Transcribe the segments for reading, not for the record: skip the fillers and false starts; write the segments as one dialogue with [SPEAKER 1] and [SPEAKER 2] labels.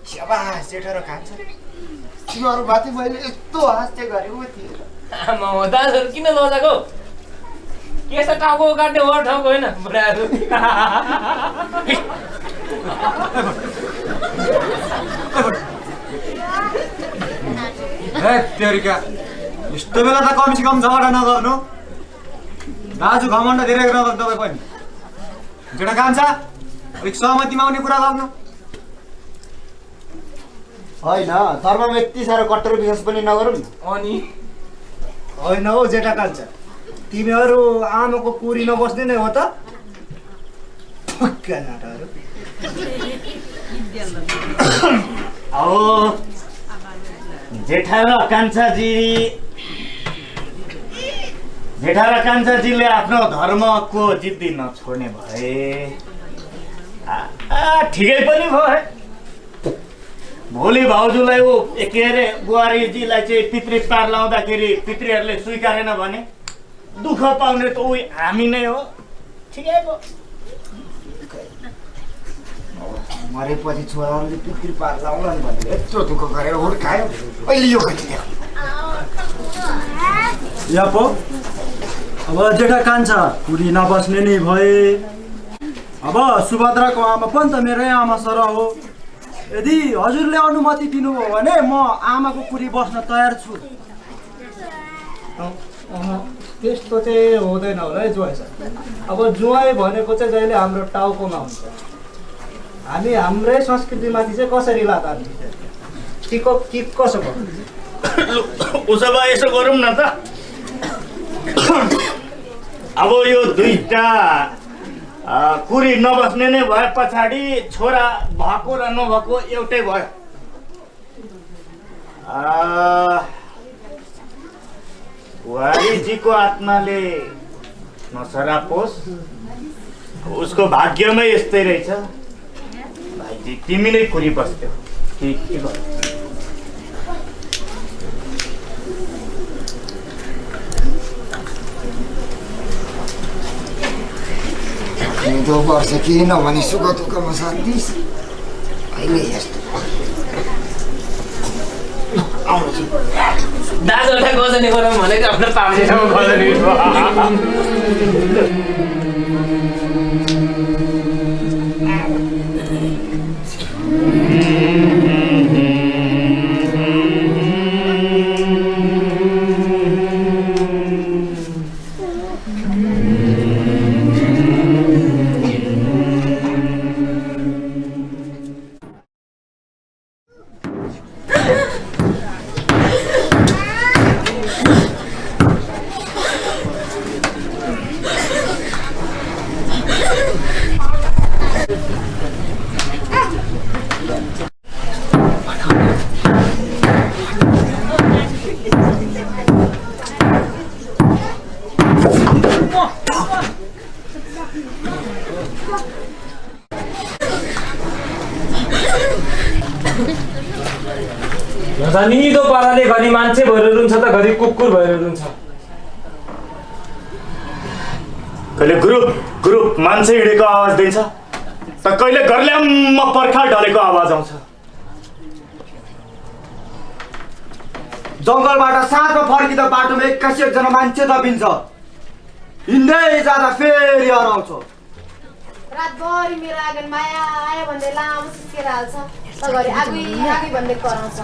[SPEAKER 1] स्याबास जेठा र कान्छा तिमीहरू माथि मैले यस्तो हास्य गरेको थिएँ
[SPEAKER 2] आमा हो दाजुहरू किन लजाको के छ टाउको काट्ने हो ठाउँको होइन बुढाहरू
[SPEAKER 3] तेरिका यस्तो बेला त कमसे कम झगडा नगर्नु दाजु घमण्ड धेरै नगर्नु तपाईँ पनि जेठा कान्छा अलिक सहमतिमा आउने कुरा गर्नु
[SPEAKER 1] होइन धर्ममा यति साह्रो कट्टर विश्वास पनि नगरौँ न
[SPEAKER 2] अनि
[SPEAKER 4] होइन हौ जेठा कान्छा तिमीहरू आमाको कुरी नबस्ने नै हो त
[SPEAKER 1] अब जेठा र कान्छाजीले आफ्नो धर्मको जिद्दी नछोड्ने भए ठिकै पनि भयो भोलि भाउजूलाई के अरे बुहारीजीलाई चाहिँ पितृ पार लाउँदाखेरि पितृहरूले स्वीकारेन भने दुःख पाउने त उही हामी नै हो ठिकै भयो मरेपछि छोराहरूले पितृ पार लाउला भनेर यत्रो दुःख गरेर हुर्कायो अहिले यो गरिदियो
[SPEAKER 4] यहाँ पो अब जेठा कान्छा कुरी नबस्ने नै भए अब सुभद्राको आमा पनि त मेरै आमा सर हो यदि हजुरले अनुमति दिनुभयो भने म आमाको कुरी बस्न तयार छु
[SPEAKER 5] त्यस्तो चाहिँ हुँदैन होला है जुवाई सर अब जुवाई भनेको चाहिँ जहिले हाम्रो टाउकोमा हुन्छ हामी हाम्रै संस्कृतिमाथि चाहिँ कसरी लातार्ने कि कसो भयो
[SPEAKER 1] उसो भए यसो गरौँ न त अब यो दुईटा कुरी नबस्ने नै भए पछाडि छोरा भएको र नभएको एउटै भयो बुहारीजीको आत्माले नसरापोस् उसको भाग्यमै यस्तै रहेछ भाइजी तिमी नै कुरी बस्थ्यौ के गर्नु
[SPEAKER 6] 2 वर्ष केही नभनी सुख दुःखमा साथ दिइस् अहिले यस्तो
[SPEAKER 2] दाजुहरूलाई गजनी गरौँ भनेको आफ्नो पार्टीसँग गजनी निदो पाराले घरि मान्छे भएर रुन्छ त घरि कुकुर भएर रुन्छ
[SPEAKER 1] कहिले ग्रुप मान्छे हिँडेको आवाज दिन्छ त कहिले घरल्याम्म पर्खाल ढलेको आवाज आउँछ
[SPEAKER 4] जङ्गलबाट साँझमा फर्किँदा बाटोमा 81 जना मान्छे दबिन्छ हिँड्दै जाँदा फेरि हराउँछ
[SPEAKER 7] रातभरि मेरो आँगनमा आयो भन्दै लामो सुस्केर हाल्छ त घरि आगै भन्दै कराउँछ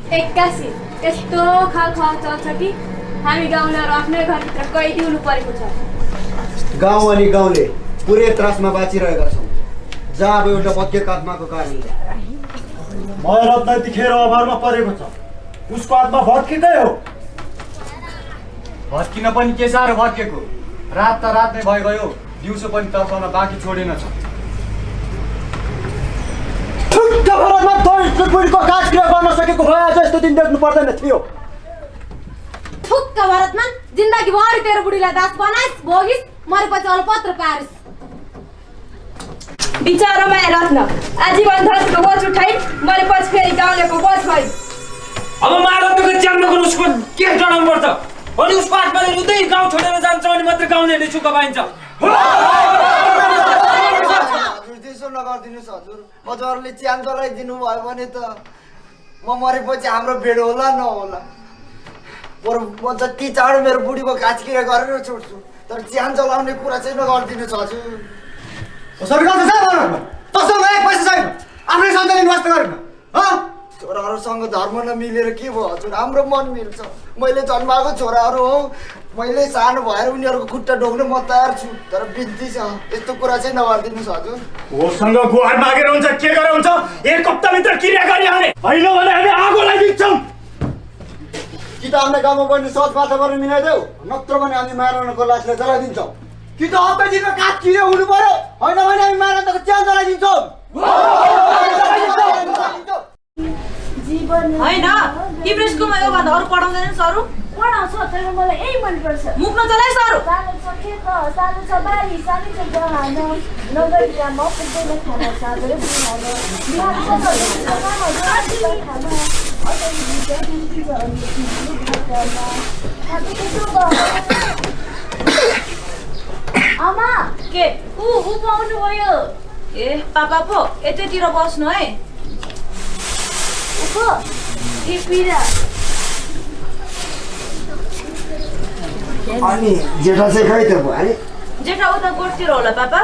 [SPEAKER 8] 81 यस्तो खालखाल चल्छ कि हामी गाउँलेहरू आफ्नै घरभित्र कैदी हुनु परेको छ
[SPEAKER 4] गाउँ अनि गाउँले पुरै त्रासमा बाँचिरहेका छौँ जहाँ अब एउटा बग्गे आत्माको कारणले मरद यतिखेर अभारमा परेको छ उसको आत्मा भत्किँदै हो
[SPEAKER 3] भत्किन पनि के साह्रो भत्केको रात त रात नै भइगयो दिउँसो पनि तर्साउन बाँकी छोडेन छ
[SPEAKER 4] पुरीको काज क्रिया गर्न सकेको भए आज यस्तो दिन देख्नु पर्दैन थियो
[SPEAKER 7] ठुक्क भरतमान जिन्दगीभरि तेरो बुढीलाई दास बनाइस् भोगिस् मरेपछि अलपत्र पारिस्
[SPEAKER 8] बिचारो माया रत्न आजीवन धर्मको बोझ उठाइ मरेपछि फेरि गाउँलेको बोझ भइ
[SPEAKER 2] अब महारत्नको च्याम्मको उसको के जडाउनु पर्छ अनि उसको आत्माले रुँदै गाउँ छोडेर जान्छ अनि मात्र गाउँलेहरूले सुख पाइन्छ
[SPEAKER 6] त्यसो नगरिदिनुहोस् हजुर हजुरहरूले च्यान जलाइदिनु भयो भने त म मरेपछि हाम्रो भेट होला नहोला बरु म जति चाँडो मेरो बुढीको घाँचकिरा गरेर छोड्छु तर च्यान जलाउने कुरा चाहिँ नगरिदिनुहोस् हजुर
[SPEAKER 3] तसँग एक पैसा छैन आफ्नै सन्तान वास्ता गरेन
[SPEAKER 6] छोराहरूसँग धर्म नमिलेर के भयो हजुर हाम्रो मन मिल्छ मैले जन्माएको छोराहरू हो मैले सानो भएर उनीहरूको खुट्टा ढोक्न म तयार छु तर बिन्ती छ यस्तो कुरा चाहिँ नगरिदिनुहोस् हजुर
[SPEAKER 1] होसँग गुहार मागेर हुन्छ के गरेर हुन्छ एक हप्ताभित्र क्रिया गरिहाल्ने होइन भने हामी आगो लगाइदिन्छौँ
[SPEAKER 6] कि त हामीले गाउँमा बढ्ने सहज वातावरण मिलाइदेऊ नत्र भने हामी मारनको लासलाई जलाइदिन्छौँ
[SPEAKER 3] कि त हप्ता दिनमा काठ किरे हुनु पर्यो होइन भने हामी मारानको च्यान जलाइदिन्छौँ
[SPEAKER 9] होइन तिम्रो स्कुलमा योभन्दा अरू पढाउँदैन सरु
[SPEAKER 8] पढाउँछ तर मलाई यही मनपर्छ
[SPEAKER 9] मुख नचलाइ सरु
[SPEAKER 8] सानो छ खेत सानो छ बारी सानो छ जहान नगरीमा म पुग्दैन खाना साँझ आमा
[SPEAKER 9] के
[SPEAKER 8] ऊ पाउनु भयो
[SPEAKER 9] ए पापा पो यतैतिर बस्नु है
[SPEAKER 8] उको ए पिरा
[SPEAKER 6] अनि जेठा चाहिँ खै त भयो अरे
[SPEAKER 9] जेठा उता गोठतिर होला पापा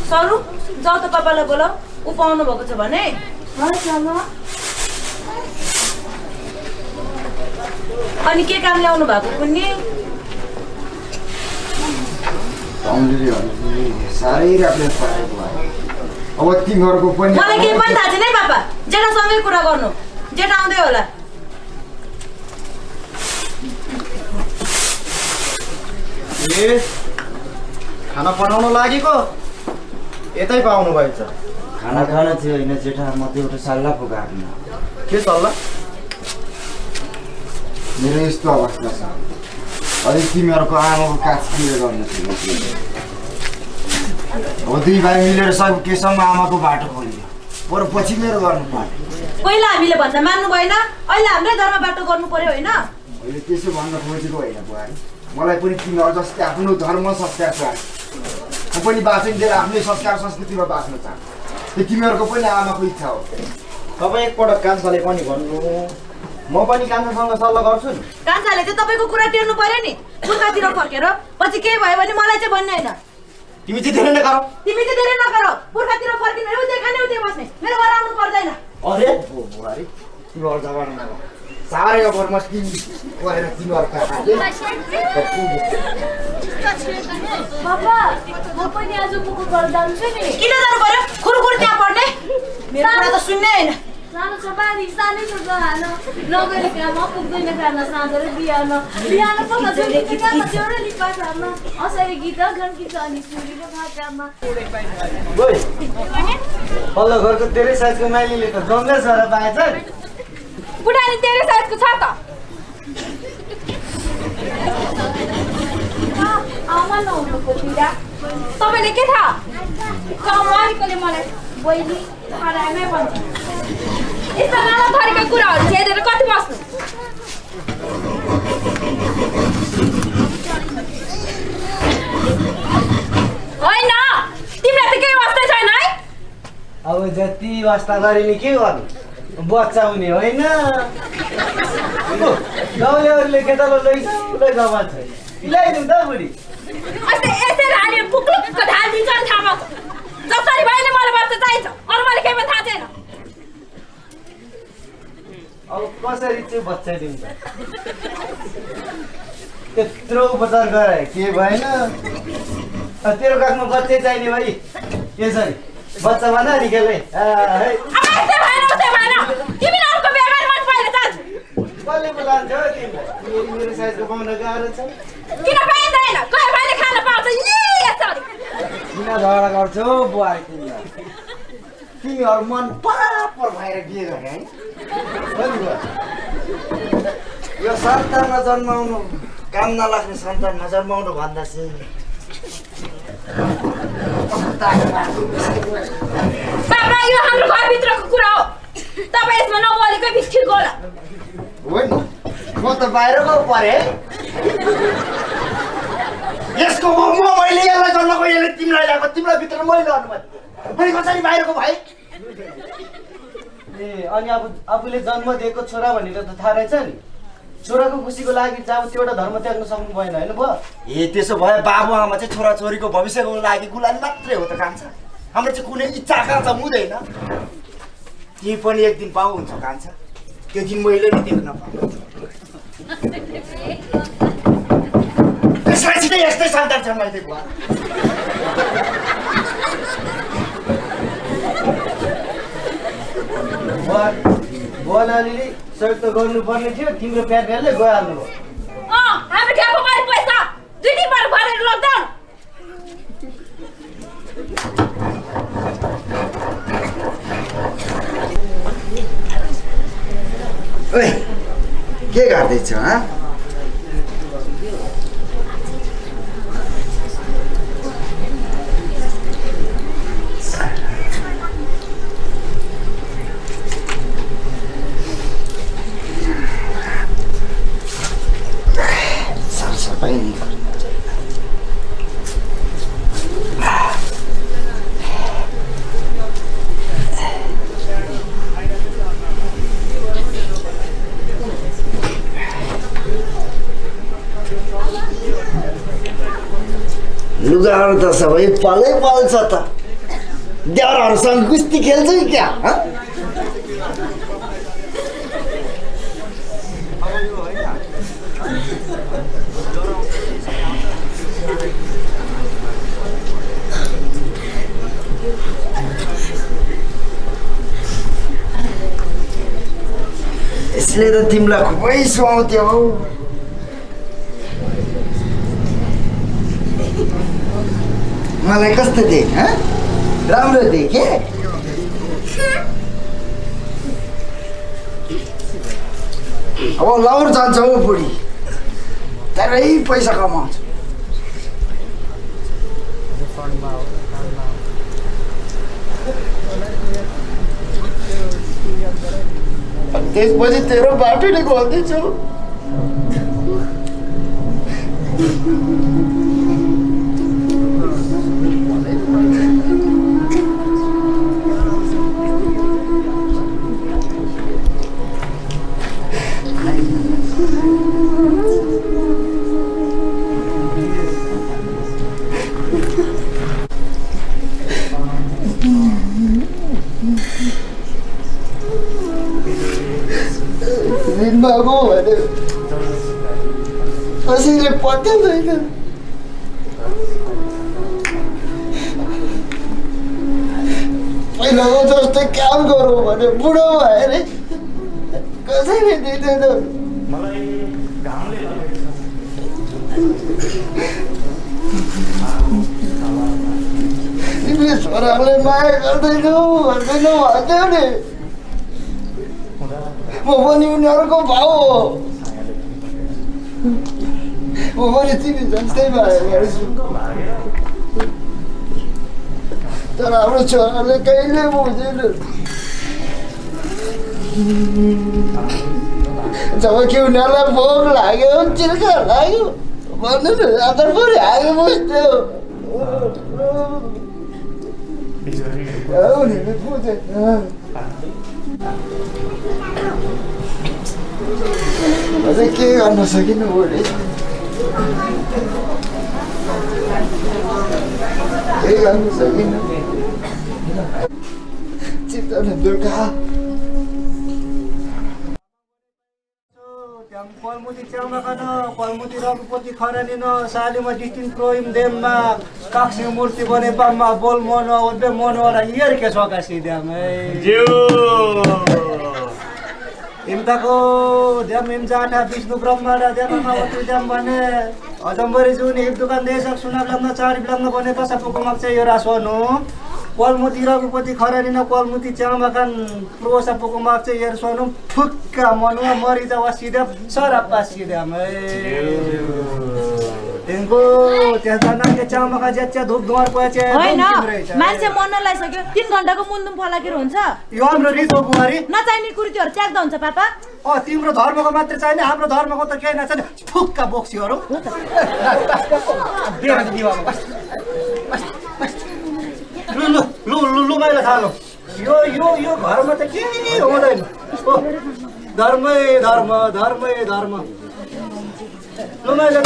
[SPEAKER 9] सरु जाऊ त पापालाई बोलाऊ ऊ पाउनु भएको छ भने अनि के काम ल्याउनु भएको कुन्नी
[SPEAKER 6] साह्रै राख्ने परेको अब तिमीहरूको पनि
[SPEAKER 9] मलाई केही पनि थाहा छैन है पापा जेठासँगै कुरा गर्नु जेठा आउँदै होला
[SPEAKER 3] ए खाना बनाउन लागेको यतै पाउनु भएछ
[SPEAKER 6] खाना खाना थियो होइन जेठा म त एउटा सल्लाह पो गाड्नु
[SPEAKER 3] के सल्लाह
[SPEAKER 6] मेरो यस्तो अवस्था छ अलिक तिमीहरूको आमाको काछ किनेर गर्नु थियो अब दुई भाइ मिलेर सब केसम्म आमाको बाटो खोल्यो बरु पछि मेरो गर्नु पर्यो
[SPEAKER 9] पहिला हामीले भन्दा मान्नु भएन अहिले हाम्रै धर्म बाटो गर्नु पर्यो होइन
[SPEAKER 6] अहिले त्यसो भन्न खोजेको होइन बुहारी मलाई पनि तिमीहरू जस्तै आफ्नो धर्म संस्कार छ म पनि बाँचिन्जेल आफ्नै संस्कार संस्कृतिमा बाँच्न चाहन्छु त्यो तिमीहरूको पनि आमाको इच्छा हो
[SPEAKER 3] तपाईँ एकपटक कान्छाले पनि भन्नु म पनि कान्छासँग सल्लाह गर्छु नि
[SPEAKER 9] कान्छाले चाहिँ तपाईँको कुरा टेर्नु पर्यो नि पुर्खातिर फर्केर पछि केही भयो भने मलाई चाहिँ भन्ने होइन
[SPEAKER 3] तिमी चाहिँ धेरै नगर
[SPEAKER 9] तिमी चाहिँ धेरै नगर पुर्खातिर फर्किनु उतै खाने उतै बस्ने मेरो घर आउनु पर्दैन
[SPEAKER 3] अरे
[SPEAKER 6] बुहारी तिमीहरू झगडा नगर साह्रै अफर मस्ती गएर तिमीहरू
[SPEAKER 8] पापा म पनि आज कुकुर घर जान्छु नि
[SPEAKER 9] किन जानु पर्यो खुरखुर त्यहाँ पढ्ने मेरो कुरा त सुन्ने होइन
[SPEAKER 8] सानो छ बारी सानै छ जहान नगरी काम पुग्दैन खाना साँझ र बिहान पक्का एउटा लिपा खामा असरी गीत गन्किन्छ अनि सुरीको भाकामा
[SPEAKER 3] पल्लो घरको तेरै साइजको माइलीले त जम्दै छ र पाएछ
[SPEAKER 8] बुढाले तेरै साइजको छ त आमा नहुनुको पिरा तपाईँले के थाहा कमालीकोले मलाई बहिनी हराएमै भन्छ यस्ता नाना थरीका कुराहरू हेरेर कति बस्नु होइन तिमीलाई त केही वास्तै छैन है
[SPEAKER 3] अब जति वास्ता गरे नि के गर्नु बच्चा हुने होइन गाउँलेहरूले केटालो लैजाउलै जमा छ ल्याइदिउँ त बुढी
[SPEAKER 8] यसरी हालेर पुक्लुक्क ढाल दिन्छ नि थाहा पाउँछ जसरी भयो नि मलाई बच्चा चाहिन्छ अरू मैले केही पनि थाहा छैन
[SPEAKER 3] अब कसरी चाहिँ बच्चा दिन्छ त्यत्रो उपचार गराए के भएन तेरो काखमा बच्चै चाहिने भाइ के छ नि बच्चा भन निकाले कसले बोलान्छ तिमीलाई मेरो साइजको पाउन गाह्रो छ
[SPEAKER 8] किन पाइँदैन कोही भाइले खान पाउँछ यसरी
[SPEAKER 6] किन झगडा गर्छौ बुहारी तिमीहरू मन परापर भएर बिहे गरे है यो सन्तानमा जन्माउनु काम नलाग्ने सन्तानमा जन्माउनु भन्दा चाहिँ
[SPEAKER 8] बाबा यो हाम्रो घरभित्रको कुरा हो तपाईँ यसमा नबोलेकै बिस ठिक होला
[SPEAKER 6] होइन म त बाहिरको परे यसको मैले यसलाई जन्मको यसले तिमीलाई ल्याएको तिमीलाई भित्र मैले अनुमति अनि कसरी बाहिरको भाइ?
[SPEAKER 5] ए अनि अब आफूले जन्म दिएको छोरा भनेर त थाहा रहेछ नि। छोराको खुसीको लागि चाहिँ अब त्यो एउटा धर्म त्याग्न सक्नु भएन होइन भयो?
[SPEAKER 6] ए त्यसो भए बाबुआमा चाहिँ छोराछोरीको भविष्यको लागि गुलाली मात्रै हो त कान्छा। हाम्रो चाहिँ कुनै इच्छा आकाङ्क्षा हुँदैन। ती पनि एक दिन पाउ हुन्छ कान्छा। त्यो दिन मैले नि देख्न पाऊँ। त्यसपछि नै यस्तै सन्तान जन्माइदिएको
[SPEAKER 5] बुवा नानीले सहयोग त गर्नुपर्ने थियो। तिम्रो प्यारले गइहाल्नु भयो।
[SPEAKER 9] हाम्रो ठ्यापो मारे पैसा 2 दिन बार भरेर लकडाउन।
[SPEAKER 6] ओए के गर्दैछ हँ? सरसफाइ नि गर्नु। लुगाहरू त सबै पलै पल्छ त। देवरहरूसँग कुस्ती खेल्छ कि क्या? यसले त तिमीलाई खुबै सुहाउँथ्यो हौ। मलाई कस्तो देख राम्रो देखे? अब लाउर जान्छ हौ बुढी, धेरै पैसा कमाउँछ। त्यसपछि तेरो बाटोले खोल्दैछु। दिनमा भने कसैले पत्ता छैन। पहिलाको जस्तो काम गरौँ भने बुढो भएर कसैले दिँदैन। तिमीले छोरालाई माया गर्दैनौ भन्दैनौ भन्थ्यौ नि। म पनि उनीहरूको भाउ हो। म पनि तिमी जस्तै माया गर्छु। तर हाम्रो छोराले कहिले बुझेन। जब कि उनीहरूलाई भोक लाग्यो चिर्का लाग्यो भन्नु न आधार पऱ्यो हागे बुझ्थ्यो। उनीहरूले बुझेन। अझै के गर्न सकिनु बुढी? केही गर्न सकिनु। चित्त दुःखा
[SPEAKER 5] कलमुती च्याउमाखान कलमुती रघुपति खरानिन सालीमा डिस्टिङ प्रोइम देममा काक्सिङ मूर्ति बने पाममा बोल मनो ओबे मनोरा इयर के छोका सिद्याम
[SPEAKER 1] ज्यू
[SPEAKER 5] इमताको ध्याम इमजाठा विष्णु ब्रह्माडा ध्याम मावती ध्याम भने अजम्बरी जुन एक दुकान देशक सुनाब लग्न चार लग्न बने कसा पुकमक चाहिँ यो रासोनु कलमुती रघुपति खरानिन कलमुती च्याउमाखान प्रोसा पुकमक चाहिँ हेर सोनु फुक्का मनुवा मरिजा वा सिद्याम सराप्पा सिद्याम तेनको त्यहाँ जानाके च्याउमाखा ज्याच्या धुप धुवार पचे
[SPEAKER 9] हैन मान्छे मन नलाइसक्यो 3 घण्टाको मुन्दुम फलाकेर हुन्छ
[SPEAKER 5] यो हाम्रो रित हो बुहारी
[SPEAKER 9] नचाहिने कुर्तीहरु च्याक्दा हुन्छ पापा
[SPEAKER 5] तिम्रो धर्मको मात्र चाहिने हाम्रो धर्मको त केही नछ फुक्का बोक्सीहरु दिवामा बस लु मैले थाहा यो यो यो घरमा त केही हुँदैन धर्मै धर्म धर्मै धर्म ल मैले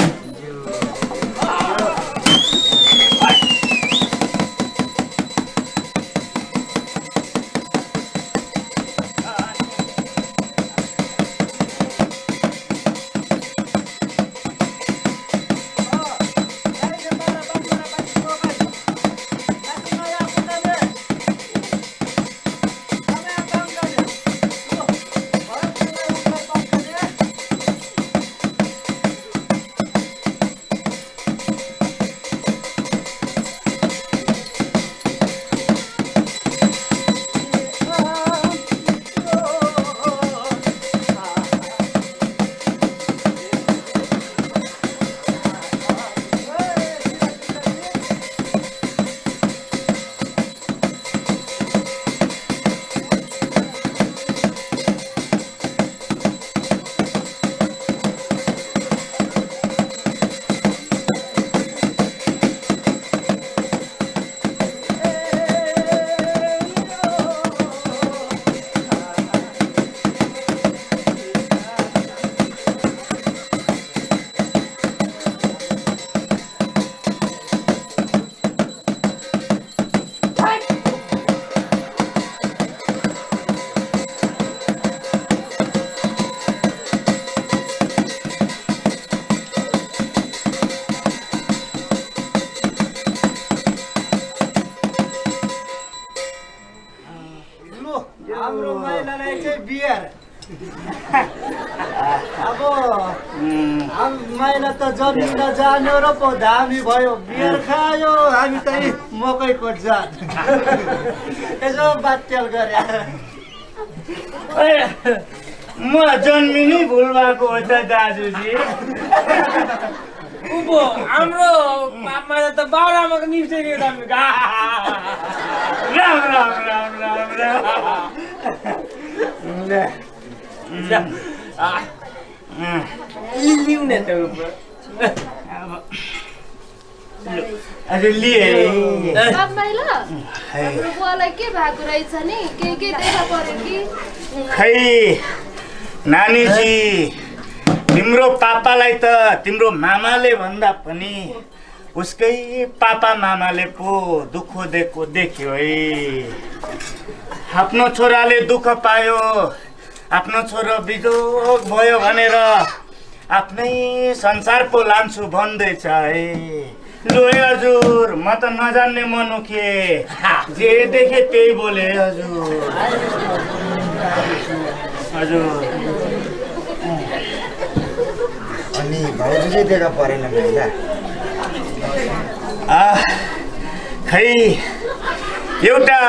[SPEAKER 5] हाम्रो महिलालाई चाहिँ बियर अब महिला त जमिन जान्यो र पो धामी भयो बियर खायो हामी त मकैको जात यसो बात्याल गरे
[SPEAKER 1] म जन्मिनै भुल भएको हो त दाजुजी
[SPEAKER 2] उभो हाम्रो पापमा त बाउरामाको निम्ति नि
[SPEAKER 1] राम राम राम राम राम
[SPEAKER 2] लिउने त
[SPEAKER 1] अझ लिए
[SPEAKER 7] बाबमाइला हाम्रो बुवालाई के भएको रहेछ नि के देखा पर्यो कि
[SPEAKER 1] खै नानीजी तिम्रो पापालाई त तिम्रो मामाले भन्दा पनि उसकै पापा मामाले पो दुःख देख्यो है आफ्नो छोराले दुःख पायो आफ्नो छोरो बिजोग भयो भनेर आफ्नै संसार पो लान्छु भन्दैछ है लु है हजुर म त नजान्ने मनुखे जे देखे त्यही बोले हजुर हजुर
[SPEAKER 6] अनि भाउजू चाहिँ देखा परेन महिला
[SPEAKER 1] खै एउटा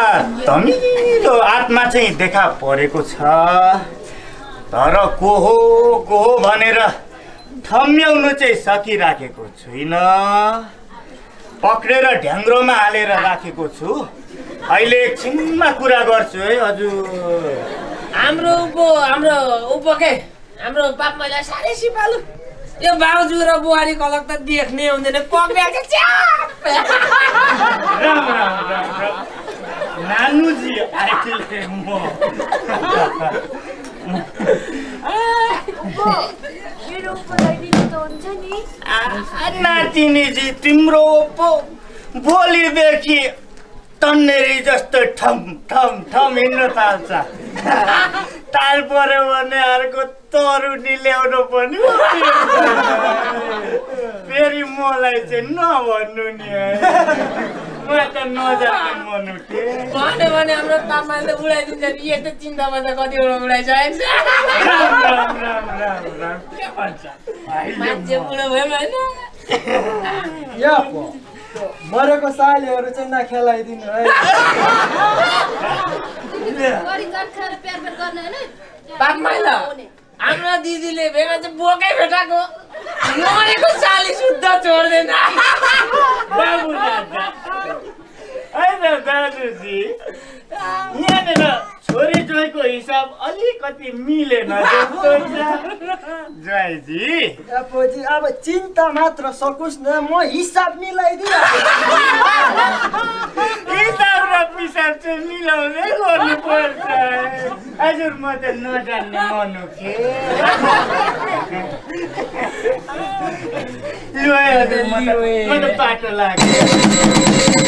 [SPEAKER 1] धमिलो आत्मा चाहिँ देखा परेको छ तर को हो भनेर ठम्ब्याउनु चाहिँ सकिराखेको छुइनँ पक्रेर ढ्याङ्ग्रोमा हालेर राखेको छु अहिले एकछिनमा कुरा गर्छु है हजुर
[SPEAKER 2] हाम्रो उप के हाम्रो बाप महिला साह्रै सिपालु यो बाउजू र बुहारी कलक त देख्ने हुँदैन पक्रिएको
[SPEAKER 1] राम राम राम राम नानुजी आइले म नातिनीजी तिम्रो पो भोलिदेखि तन्नेरी जस्तो ठम ठम ठम हिँड्न थाल्छ ताल पर्यो भने अर्को तरुनी ल्याउनु पनि फेरि मलाई चाहिँ नभन्नु नि है म त नजाने मनुखे
[SPEAKER 2] भन्यो भने हाम्रो पापाले उडाइदिन्छ नि एक त चिन्ता बच्चा कतिवटा उडाइसकेको
[SPEAKER 1] के भन्छ
[SPEAKER 2] मान्छे बुढो भयो होइन
[SPEAKER 4] या पो मरेको सालीहरू चाहिँ नखेलाइदिनु है
[SPEAKER 2] बाप महिला हाम्रो दिदीले भेगा चाहिँ बोकै भेटाएको मरेको साली शुद्ध छोड्दैन
[SPEAKER 1] बाबु होइन दाजुजी यहाँनिर छोरी ज्वाइँको हिसाब अलिकति मिलेन जस्तो ज्वाइँजी
[SPEAKER 4] पछि अब चिन्ता मात्र सकोस् न म हिसाब मिलाइदिनु
[SPEAKER 1] हिसाब र पिसाब चाहिँ हजुर म त नजान्ने मनुखे यो हजुर म त बाटो लाग्यो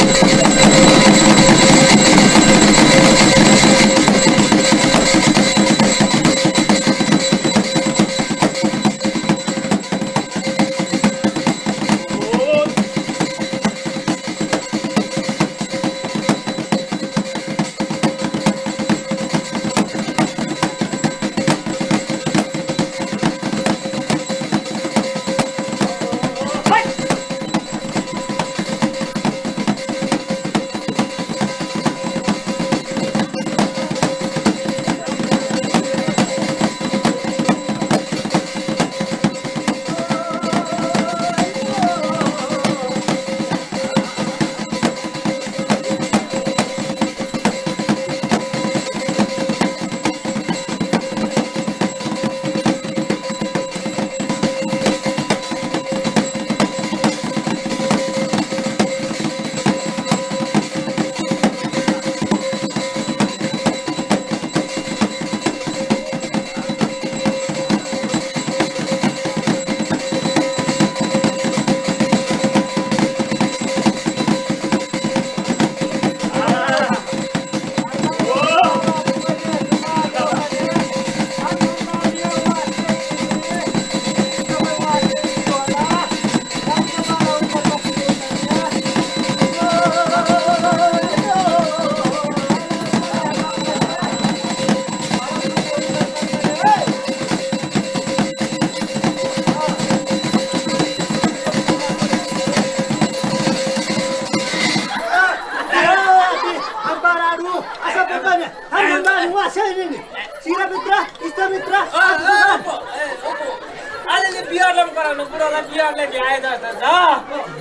[SPEAKER 2] अलिअलि बिहारलाई गराउनु बुढोलाई बिहारले भ्याए जस्तो छ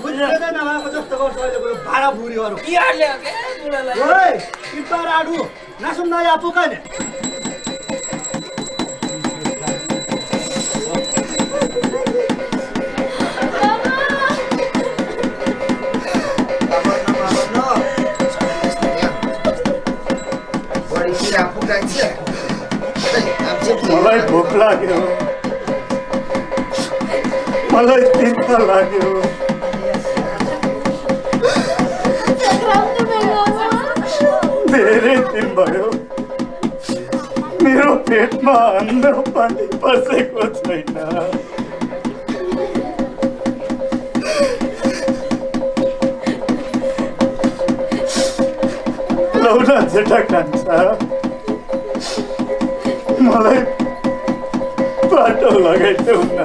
[SPEAKER 5] बुझ्दै नभएको जस्तो गर्छ अहिले भाडा बुढीहरू
[SPEAKER 2] बिहारले हो के बुढोलाई
[SPEAKER 5] ओइ किम्पाराडु नासुम नया पुकाने
[SPEAKER 1] मलाई भोक लाग्यो मलाई चिन्ता लाग्यो धेरै दिन भयो मेरो पेटमा अन्न पानी पसेको छैन लौना जेठा कान्छा मलाई बाटो लगाइदेऊ न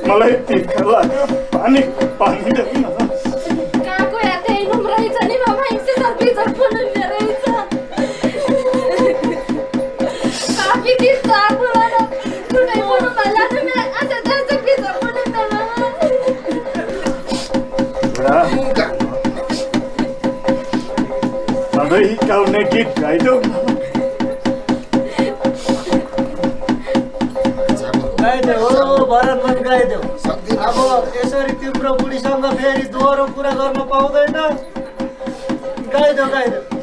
[SPEAKER 1] मलाई तिर्खा लाग्यो पानी देऊ न
[SPEAKER 8] काको या त्यही रुम रहेछ नि बाबा हिंसे सर्पी सर्पन रहेछ काफी दिन त आफूलाई कुनै पनि भला त म आज दाजु के सर्पन
[SPEAKER 1] सधैँ गाउने गीत गाइदेऊ
[SPEAKER 5] गाइदेऊ हो भरतमान गाइदेऊ अब यसरी तिम्रो बुढीसँग फेरि दोहोरो कुरा गर्न पाउँदैन गाइदेऊ गाइदेऊ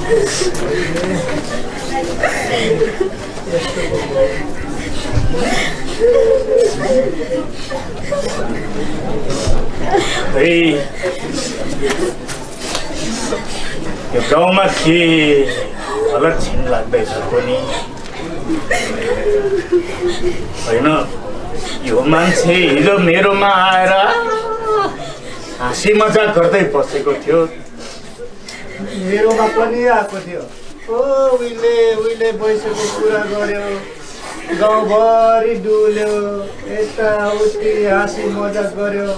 [SPEAKER 1] यो गाउँमा के अलग छिन लाग्दैछ पनि होइन। यो मान्छे हिजो मेरोमा आएर हाँसी मजाक गर्दै बसेको थियो।
[SPEAKER 5] मेरोमा पनि आएको थियो। उहिले उहिले बैसको कुरा गर्यो, गाउँभरि डुल्यो, यता उति हाँसी मजाक गर्यो,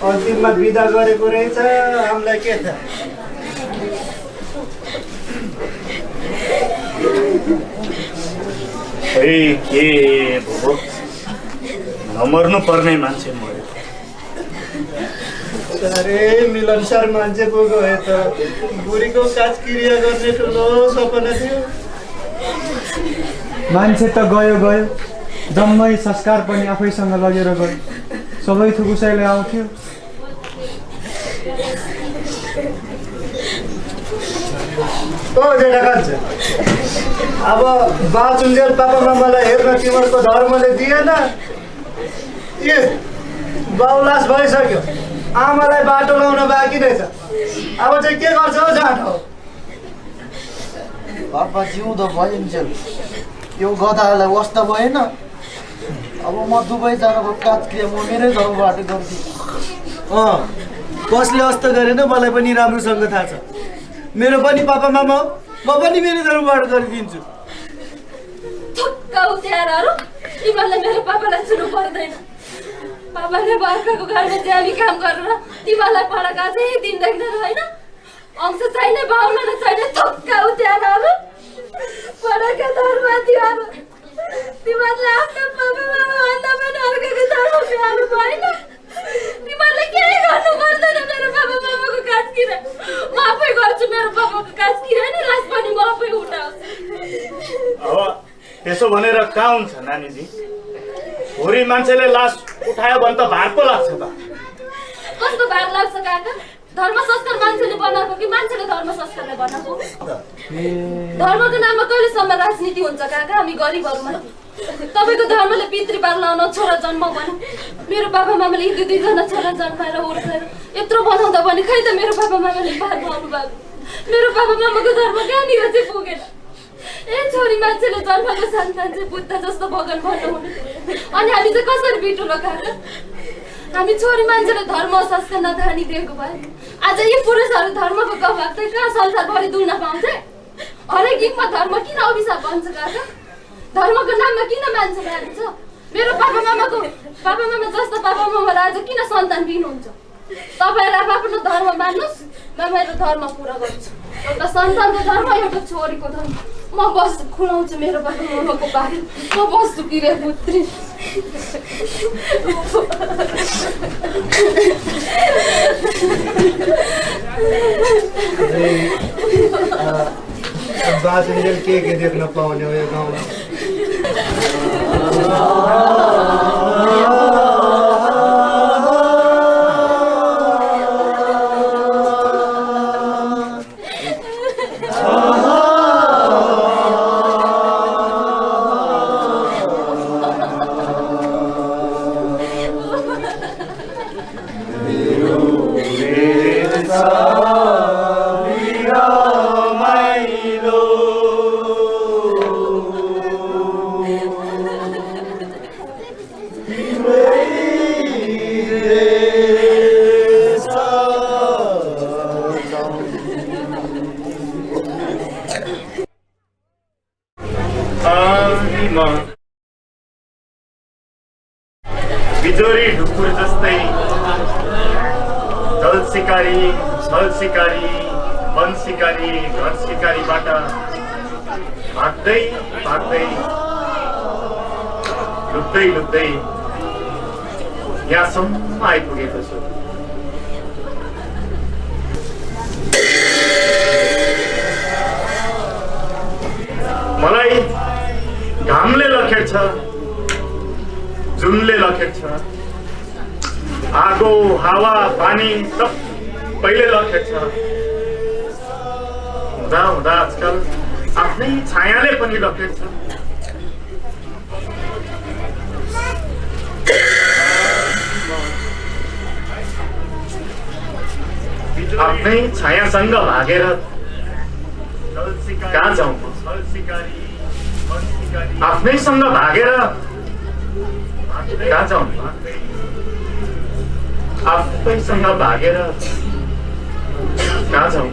[SPEAKER 5] अन्तिममा बिदा गरेको रहेछ। हामीलाई के थाहा?
[SPEAKER 1] के भयो, नमर्नु पर्ने मान्छे मर्यो।
[SPEAKER 5] अरे मिलनसार मान्छे पो गयो त। बुढीको काजक्रिया गर्ने ठुलो सपना थियो।
[SPEAKER 3] मान्छे त गयो गयो, जम्मै संस्कार पनि आफैसँग लगेर गयो। सबै थोक उसैले आउँथ्यो।
[SPEAKER 5] जेठा कान्छा, अब बाचुन्जेल पापा मामालाई हेर्न तिमीहरूको धर्मले दिएन। ए बाउलास भइसक्यो, आमालाई बाटो लाउन बाँकी नै छ। अब चाहिँ के गर्छ हौ जाँठो?
[SPEAKER 6] पापा जिउँदो भइन्जेल यो गधालाई वास्ता भएन। अब म दुबई जानको काजक्रिया म मेरै घरबाट गर्छु।
[SPEAKER 5] कसले अस्त गरेन मलाई पनि राम्रोसँग थाहा छ। मेरो पनि पापा मामा हो, म पनि मेरो धर्मबाट गरिदिन्छु।
[SPEAKER 8] थुक्का उठ्यारहरू तिमीहरूले मेरो पापालाई छुनु पर्दैन। पापाले बर्खाको घरमा ज्यामी काम गरेर तिमीहरूलाई पढाएको अझै दिन देख्दैन होइन। अंश छैन, भावना छैन। थुक्का उठ्यारहरू पढाएका धर्म तिमीहरू, तिमीहरूले आफ्नो पापा मामा भन्दा पनि अर्काको धर्म प्यारो भएन। तिमीहरूले केही गर्नु पर्दैन मेरो पापा मामाको काजक्रिया। म आफै गर्छु मेरो पापाको काजक्रिया नि, लास पनि म आफै उठाउँछु।
[SPEAKER 1] अब त्यसो भनेर कहाँ हुन्छ नानीजी? छोरी मान्छेले लास उठायो भने त भार पो लाग्छ त।
[SPEAKER 8] कस्तो भार लाग्छ काका? धर्म संस्कार मान्छेले बनाएको कि मान्छेले धर्म संस्कारले बनाएको? धर्मको नाममा कहिलेसम्म राजनीति हुन्छ काका? हामी गरिबहरूमा तपाईँको धर्मले पितृबार लाउन छोरा जन्म भन्यो। मेरो बाबा मामाले यी दुईजना छोरा जन्माएर हुर्काएर यत्रो बनाउँदा भने खै त मेरो बाबा मामाले पार पाउनु भएको। मेरो बाबा मामाको धर्म कहाँनिर चाहिँ पुगेन। ए छोरी मान्छेले जन्मको सन्तान चाहिँ बुद्ध जस्तो भगवान भन्नुहुने, अनि हामी चाहिँ कसरी बिटुलो काका? हामी छोरी मान्छेले धर्म संस्कार नधानी दिएको भए आज यी पुरुषहरू धर्मको गवाह चाहिँ कहाँ संसारभरि डुल्न पाउँथे? हरेक युगमा धर्म किन अभिशाप बन्छ काका? धर्मको नाममा किन मान्छे मारिन्छ? मेरो पापा मामा जस्तो पापा मामा आज किन सन्तान दिनुहुन्छ? तपाईँहरू आफ्नो धर्म मान्नुहोस्, म मेरो धर्म पुरा गर्छु। एउटा सन्तानको धर्म, एउटा छोरीको धर्म। म बस्छु, खुलाउँछु मेरो बाबा मामाको बारे। म बस्छु कि रे पुत्री।
[SPEAKER 5] बाचुन्जेल के देख्न पाउने हो यो गाउँमा?
[SPEAKER 1] बिजोरी ढुकुर जस्तै जल सिकारी, छल सिकारी, वन सिकारी, घर सिकारीबाट भाग्दै भाग्दै लुक्दै लुक्दै यहाँसम्म आइपुगेको छु। मलाई घामले लखेट्छ, जुनले लखेट्छ, आगो हावा पानी सबैले लखेट्छ। हुँदा हुँदा आजकल आफ्नै छायाले पनि लखेट्छ। आफ्नै छायासँग भागेर कहाँ जाउँ? आफ्नैसँग भागेर कहाँ जाउँ? आफैसँग भागेर कहाँ जाउँ?